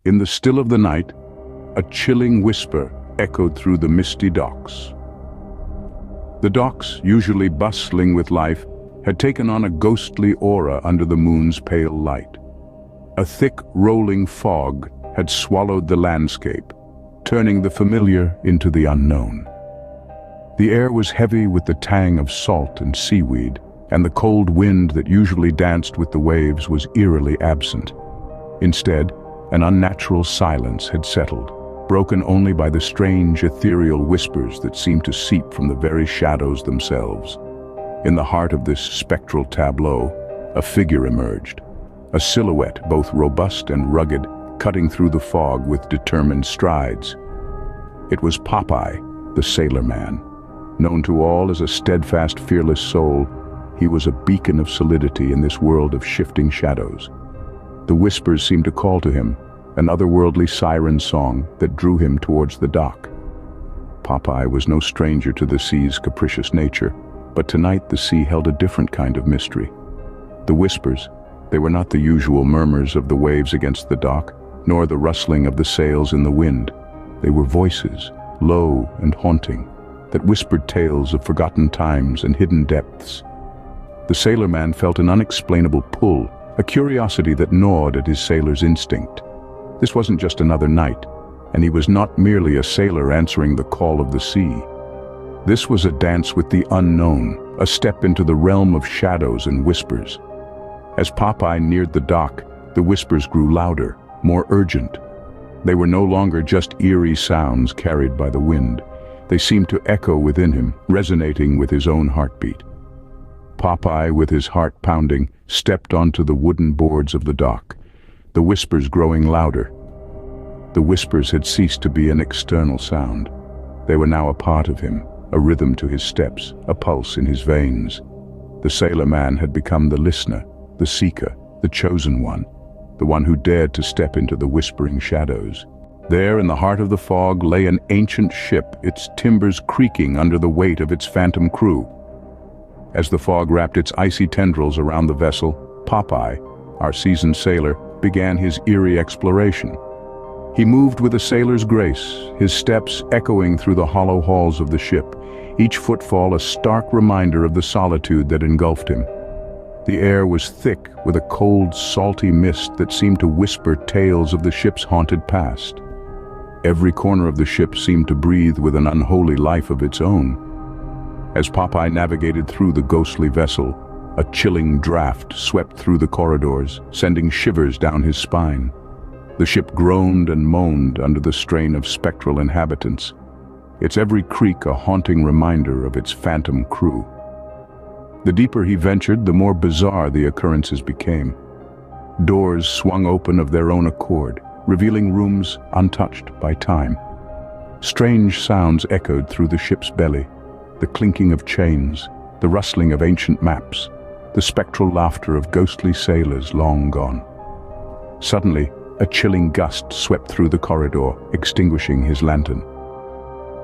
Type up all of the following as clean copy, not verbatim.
In the still of the night, a chilling whisper echoed through the misty docks. The docks, usually bustling with life, had taken on a ghostly aura under the moon's pale light. A thick, rolling fog had swallowed the landscape, turning the familiar into the unknown. The air was heavy with the tang of salt and seaweed, and the cold wind that usually danced with the waves was eerily absent. Instead, an unnatural silence had settled, broken only by the strange ethereal whispers that seemed to seep from the very shadows themselves. In the heart of this spectral tableau, a figure emerged, a silhouette both robust and rugged, cutting through the fog with determined strides. It was Popeye, the sailor man. Known to all as a steadfast, fearless soul, he was a beacon of solidity in this world of shifting shadows. The whispers seemed to call to him, an otherworldly siren song that drew him towards the dock. Popeye was no stranger to the sea's capricious nature, but tonight the sea held a different kind of mystery. The whispers, they were not the usual murmurs of the waves against the dock, nor the rustling of the sails in the wind. They were voices, low and haunting, that whispered tales of forgotten times and hidden depths. The sailor man felt an unexplainable pull, a curiosity that gnawed at his sailor's instinct. This wasn't just another night, and he was not merely a sailor answering the call of the sea. This was a dance with the unknown, a step into the realm of shadows and whispers. As Popeye neared the dock, the whispers grew louder, more urgent. They were no longer just eerie sounds carried by the wind. They seemed to echo within him, resonating with his own heartbeat. Popeye, with his heart pounding, stepped onto the wooden boards of the dock, the whispers growing louder. The whispers had ceased to be an external sound. They were now a part of him, a rhythm to his steps, a pulse in his veins. The sailor man had become the listener, the seeker, the chosen one, the one who dared to step into the whispering shadows. There, in the heart of the fog, lay an ancient ship, its timbers creaking under the weight of its phantom crew. As the fog wrapped its icy tendrils around the vessel, Popeye, our seasoned sailor, began his eerie exploration. He moved with a sailor's grace, his steps echoing through the hollow halls of the ship, each footfall a stark reminder of the solitude that engulfed him. The air was thick with a cold, salty mist that seemed to whisper tales of the ship's haunted past. Every corner of the ship seemed to breathe with an unholy life of its own. As Popeye navigated through the ghostly vessel, a chilling draft swept through the corridors, sending shivers down his spine. The ship groaned and moaned under the strain of spectral inhabitants, its every creak a haunting reminder of its phantom crew. The deeper he ventured, the more bizarre the occurrences became. Doors swung open of their own accord, revealing rooms untouched by time. Strange sounds echoed through the ship's belly, the clinking of chains, the rustling of ancient maps, the spectral laughter of ghostly sailors long gone. Suddenly, a chilling gust swept through the corridor, extinguishing his lantern.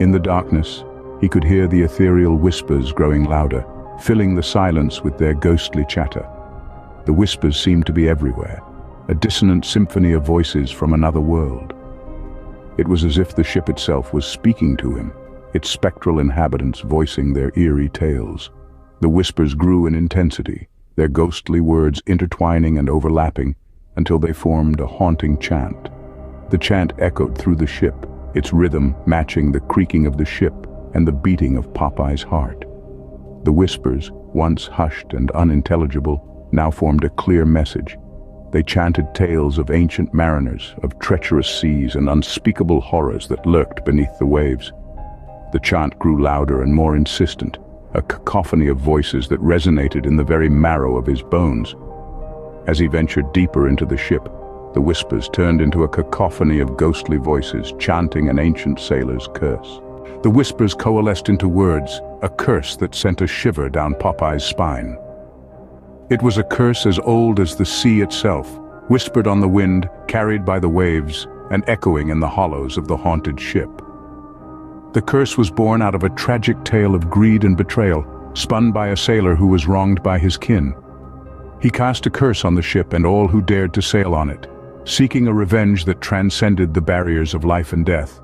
In the darkness, he could hear the ethereal whispers growing louder, filling the silence with their ghostly chatter. The whispers seemed to be everywhere, a dissonant symphony of voices from another world. It was as if the ship itself was speaking to him, its spectral inhabitants voicing their eerie tales. The whispers grew in intensity, their ghostly words intertwining and overlapping until they formed a haunting chant. The chant echoed through the ship, its rhythm matching the creaking of the ship and the beating of Popeye's heart. The whispers, once hushed and unintelligible, now formed a clear message. They chanted tales of ancient mariners, of treacherous seas and unspeakable horrors that lurked beneath the waves. The chant grew louder and more insistent, a cacophony of voices that resonated in the very marrow of his bones. As he ventured deeper into the ship, the whispers turned into a cacophony of ghostly voices chanting an ancient sailor's curse. The whispers coalesced into words, a curse that sent a shiver down Popeye's spine. It was a curse as old as the sea itself, whispered on the wind, carried by the waves, and echoing in the hollows of the haunted ship. The curse was born out of a tragic tale of greed and betrayal, spun by a sailor who was wronged by his kin. He cast a curse on the ship and all who dared to sail on it, seeking a revenge that transcended the barriers of life and death.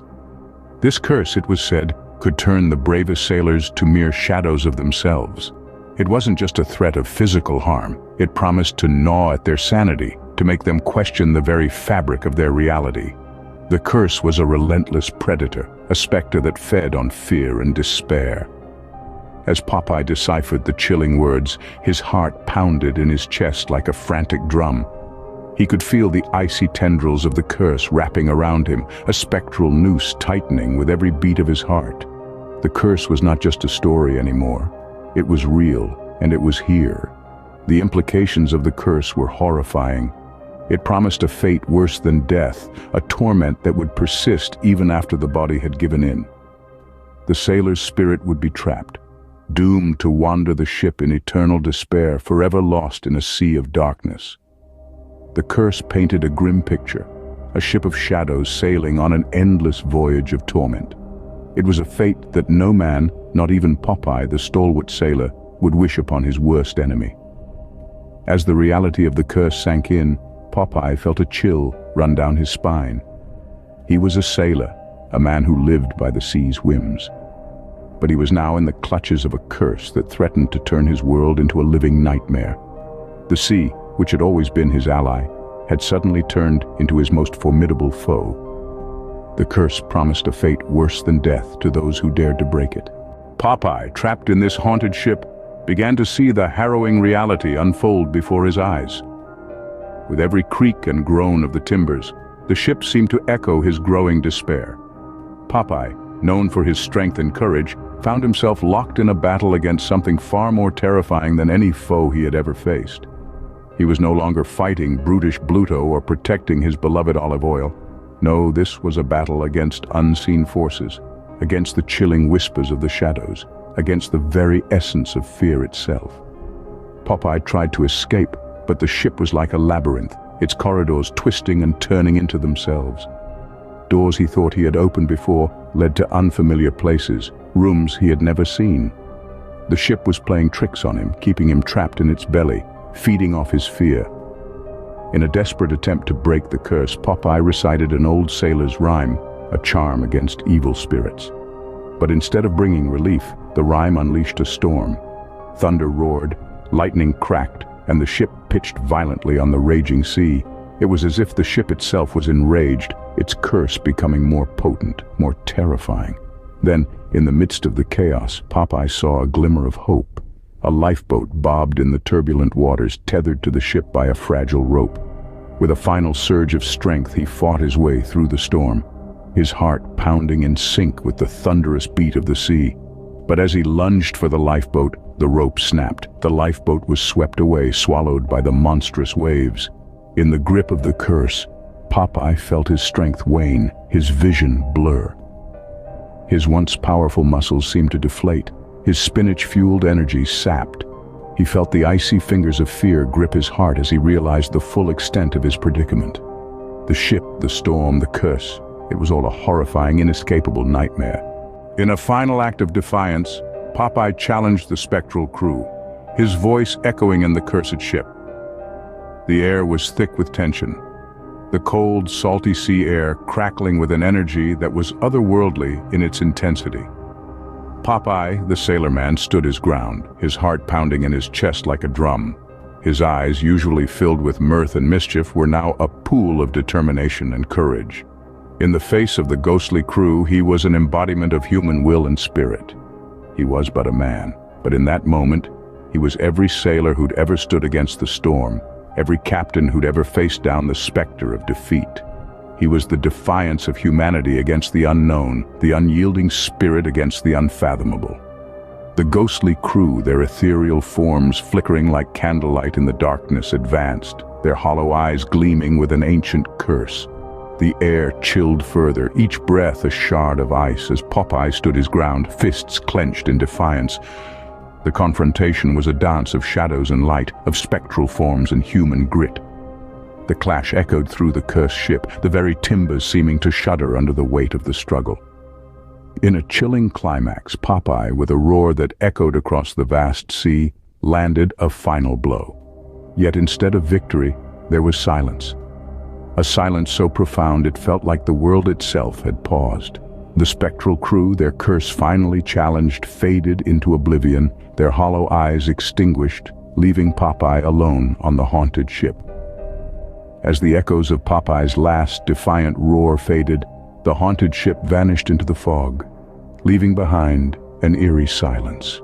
This curse, it was said, could turn the bravest sailors to mere shadows of themselves. It wasn't just a threat of physical harm. It promised to gnaw at their sanity, to make them question the very fabric of their reality. The curse was a relentless predator, a specter that fed on fear and despair. As Popeye deciphered the chilling words, his heart pounded in his chest like a frantic drum. He could feel the icy tendrils of the curse wrapping around him, a spectral noose tightening with every beat of his heart. The curse was not just a story anymore. It was real, and it was here. The implications of the curse were horrifying. It promised a fate worse than death, a torment that would persist even after the body had given in. The sailor's spirit would be trapped, doomed to wander the ship in eternal despair, forever lost in a sea of darkness. The curse painted a grim picture, a ship of shadows sailing on an endless voyage of torment. It was a fate that no man, not even Popeye, the stalwart sailor, would wish upon his worst enemy. As the reality of the curse sank in, Popeye felt a chill run down his spine. He was a sailor, a man who lived by the sea's whims. But he was now in the clutches of a curse that threatened to turn his world into a living nightmare. The sea, which had always been his ally, had suddenly turned into his most formidable foe. The curse promised a fate worse than death to those who dared to break it. Popeye, trapped in this haunted ship, began to see the harrowing reality unfold before his eyes. With every creak and groan of the timbers, the ship seemed to echo his growing despair. Popeye, known for his strength and courage, found himself locked in a battle against something far more terrifying than any foe he had ever faced. He was no longer fighting brutish Bluto or protecting his beloved olive oil. No, this was a battle against unseen forces, against the chilling whispers of the shadows, against the very essence of fear itself. Popeye tried to escape, but the ship was like a labyrinth, its corridors twisting and turning into themselves. Doors he thought he had opened before led to unfamiliar places, rooms he had never seen. The ship was playing tricks on him, keeping him trapped in its belly, feeding off his fear. In a desperate attempt to break the curse, Popeye recited an old sailor's rhyme, a charm against evil spirits. But instead of bringing relief, the rhyme unleashed a storm. Thunder roared, lightning cracked, and the ship pitched violently on the raging sea. It was as if the ship itself was enraged, its curse becoming more potent, more terrifying. Then, in the midst of the chaos, Popeye saw a glimmer of hope. A lifeboat bobbed in the turbulent waters, tethered to the ship by a fragile rope. With a final surge of strength, he fought his way through the storm, his heart pounding in sync with the thunderous beat of the sea. But as he lunged for the lifeboat, the rope snapped. The lifeboat was swept away, swallowed by the monstrous waves. In the grip of the curse, Popeye felt his strength wane, his vision blur. His once powerful muscles seemed to deflate, his spinach-fueled energy sapped. He felt the icy fingers of fear grip his heart as he realized the full extent of his predicament. The ship, the storm, the curse, it was all a horrifying, inescapable nightmare. In a final act of defiance, Popeye challenged the spectral crew, his voice echoing in the cursed ship. The air was thick with tension, the cold, salty sea air crackling with an energy that was otherworldly in its intensity. Popeye, the sailorman, stood his ground, his heart pounding in his chest like a drum. His eyes, usually filled with mirth and mischief, were now a pool of determination and courage. In the face of the ghostly crew, he was an embodiment of human will and spirit. He was but a man, but in that moment, he was every sailor who'd ever stood against the storm, every captain who'd ever faced down the specter of defeat. He was the defiance of humanity against the unknown, the unyielding spirit against the unfathomable. The ghostly crew, their ethereal forms flickering like candlelight in the darkness, advanced, their hollow eyes gleaming with an ancient curse. The air chilled further, each breath a shard of ice as Popeye stood his ground, fists clenched in defiance. The confrontation was a dance of shadows and light, of spectral forms and human grit. The clash echoed through the cursed ship, the very timbers seeming to shudder under the weight of the struggle. In a chilling climax, Popeye, with a roar that echoed across the vast sea, landed a final blow. Yet instead of victory, there was silence. a silence so profound it felt like the world itself had paused. The spectral crew, their curse finally challenged, faded into oblivion, their hollow eyes extinguished, leaving Popeye alone on the haunted ship. As the echoes of Popeye's last defiant roar faded, the haunted ship vanished into the fog, leaving behind an eerie silence.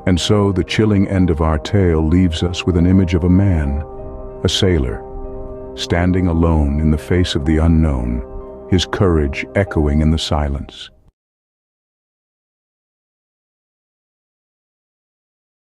And so the chilling end of our tale leaves us with an image of a man, a sailor, standing alone in the face of the unknown, his courage echoing in the silence.